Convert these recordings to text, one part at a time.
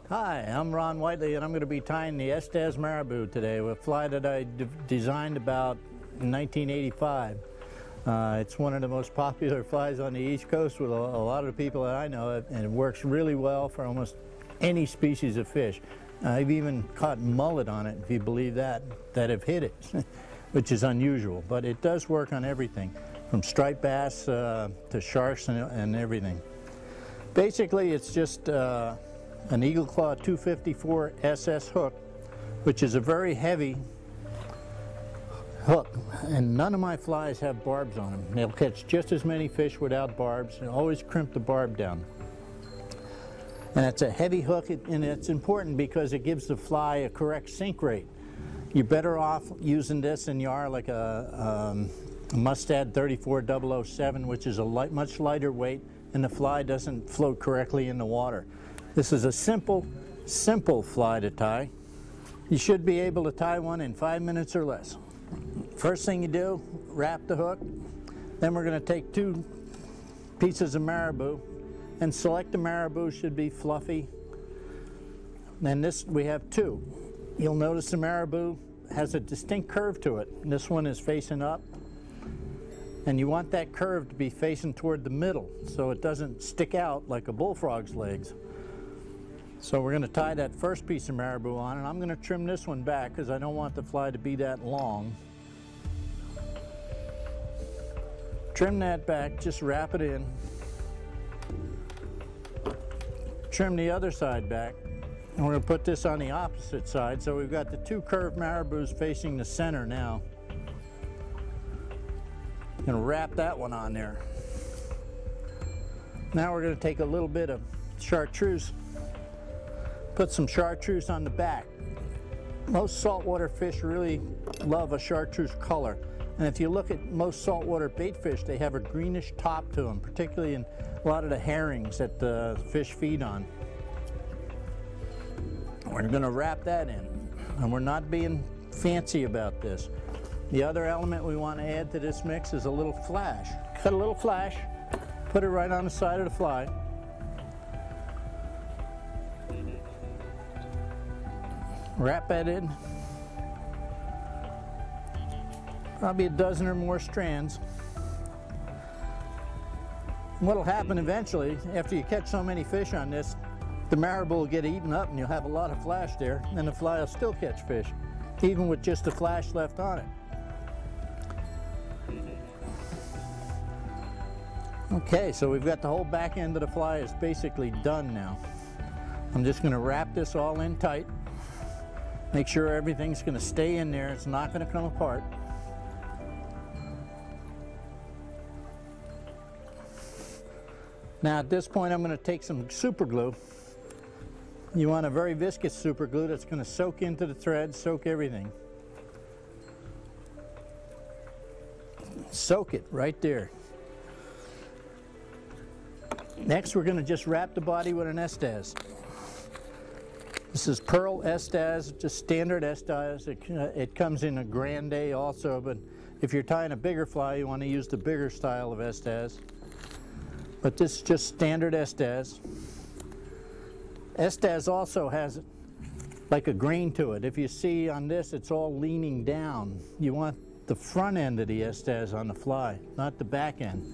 Hi, I'm Ron Whiteley, and I'm going to be tying the Estaz Maribou today with a fly that I designed about in 1985. It's one of the most popular flies on the East Coast with a lot of the people that I know, and it works really well for almost any species of fish. I've even caught mullet on it, if you believe that have hit it, which is unusual, but it does work on everything, from striped bass to sharks and everything. Basically, it's just an Eagle Claw 254 SS hook, which is a very heavy hook, and none of my flies have barbs on them. They'll catch just as many fish without barbs, and always crimp the barb down. And it's a heavy hook, and it's important because it gives the fly a correct sink rate. You're better off using this than you are like a Mustad 34007, which is a much lighter weight, and the fly doesn't float correctly in the water. This is a simple fly to tie. You should be able to tie one in 5 minutes or less. First thing you do, wrap the hook. Then we're going to take 2 pieces of marabou and select the marabou. Should be fluffy. And this, we have 2. You'll notice the marabou has a distinct curve to it. This one is facing up. And you want that curve to be facing toward the middle so it doesn't stick out like a bullfrog's legs. So we're going to tie that first piece of marabou on, and I'm going to trim this one back because I don't want the fly to be that long. Trim that back, just wrap it in. Trim the other side back, and we're going to put this on the opposite side. So we've got the 2 curved marabous facing the center now. Going to wrap that one on there. Now we're going to take a little bit of chartreuse. Put some chartreuse on the back. Most saltwater fish really love a chartreuse color. And if you look at most saltwater bait fish, they have a greenish top to them, particularly in a lot of the herrings that the fish feed on. We're going to wrap that in. And we're not being fancy about this. The other element we want to add to this mix is a little flash. Cut a little flash, put it right on the side of the fly. Wrap that in. Probably a dozen or more strands. What'll happen eventually, after you catch so many fish on this, the marabou will get eaten up and you'll have a lot of flash there, and the fly will still catch fish, even with just the flash left on it. Okay, so we've got the whole back end of the fly is basically done now. I'm just going to wrap this all in tight. Make sure everything's going to stay in there. It's not going to come apart. Now at this point I'm going to take some super glue. You want a very viscous super glue that's going to soak into the thread, soak everything. Soak it right there. Next we're going to just wrap the body with an Estaz. This is Pearl Estaz, just standard Estaz. It comes in a grande also, but if you're tying a bigger fly, you want to use the bigger style of Estaz. But this is just standard Estaz. Estaz also has like a grain to it. If you see on this, it's all leaning down. You want the front end of the Estaz on the fly, not the back end,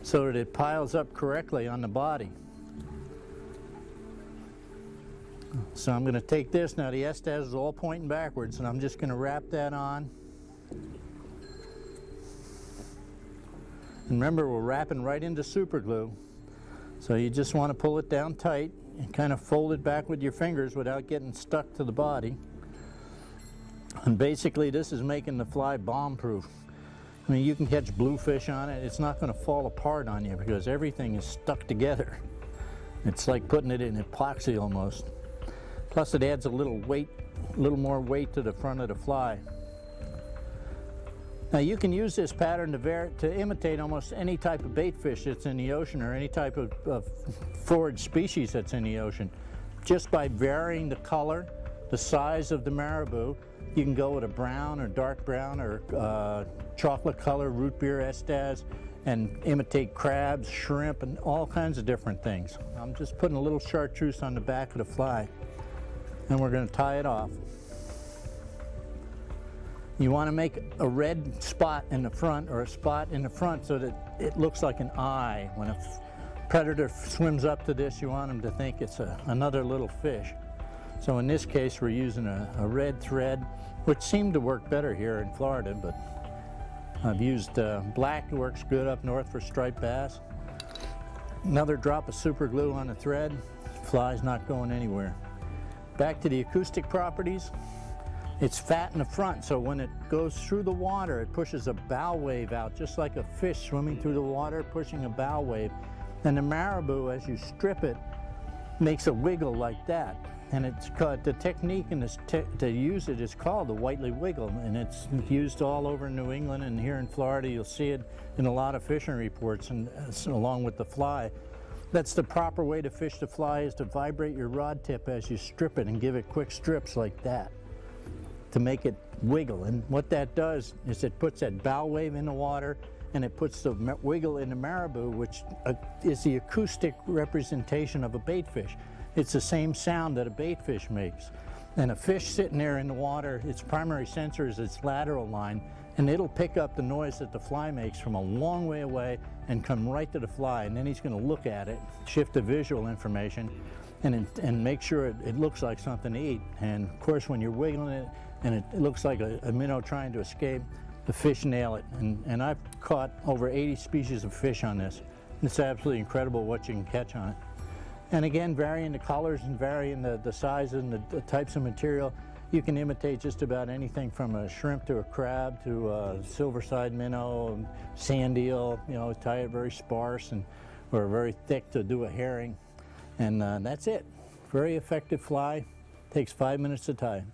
so that it piles up correctly on the body. So I'm going to take this, now the Estaz is all pointing backwards, and I'm just going to wrap that on. And remember, we're wrapping right into super glue, so you just want to pull it down tight and kind of fold it back with your fingers without getting stuck to the body. And basically this is making the fly bomb-proof. I mean, you can catch bluefish on it, it's not going to fall apart on you because everything is stuck together. It's like putting it in epoxy almost. Plus it adds a little weight, a little more weight to the front of the fly. Now you can use this pattern to imitate almost any type of bait fish that's in the ocean, or any type of forage species that's in the ocean, just by varying the color, the size of the marabou. You can go with a brown or dark brown or chocolate color root beer Estaz and imitate crabs, shrimp, and all kinds of different things. I'm just putting a little chartreuse on the back of the fly. and we're going to tie it off. You want to make a red spot in the front, or a spot in the front, so that it looks like an eye. When a predator swims up to this, you want them to think it's another little fish. So in this case, we're using a red thread, which seemed to work better here in Florida, but I've used black. It works good up north for striped bass. Another drop of super glue on the thread. Fly's not going anywhere. Back to the acoustic properties. It's fat in the front, so when it goes through the water, it pushes a bow wave out, just like a fish swimming through the water, pushing a bow wave. And the marabou, as you strip it, makes a wiggle like that. And it's called, the technique to use it is called the whitely wiggle, and it's used all over New England, and here in Florida you'll see it in a lot of fishing reports, and along with the fly. That's the proper way to fish the fly, is to vibrate your rod tip as you strip it and give it quick strips like that to make it wiggle. And what that does is it puts that bow wave in the water, and it puts the wiggle in the marabou, which is the acoustic representation of a bait fish. It's the same sound that a bait fish makes. And a fish sitting there in the water, its primary sensor is its lateral line, and it'll pick up the noise that the fly makes from a long way away and come right to the fly. And then he's going to look at it, shift the visual information, and make sure it looks like something to eat. And of course, when you're wiggling it and it looks like a minnow trying to escape, the fish nail it. And I've caught over 80 species of fish on this. It's absolutely incredible what you can catch on it. And again, varying the colors and varying the size and the types of material, you can imitate just about anything from a shrimp to a crab to a silver-side minnow, sand eel, you know, tie it very sparse or very thick to do a herring. And that's it. Very effective fly. Takes 5 minutes to tie.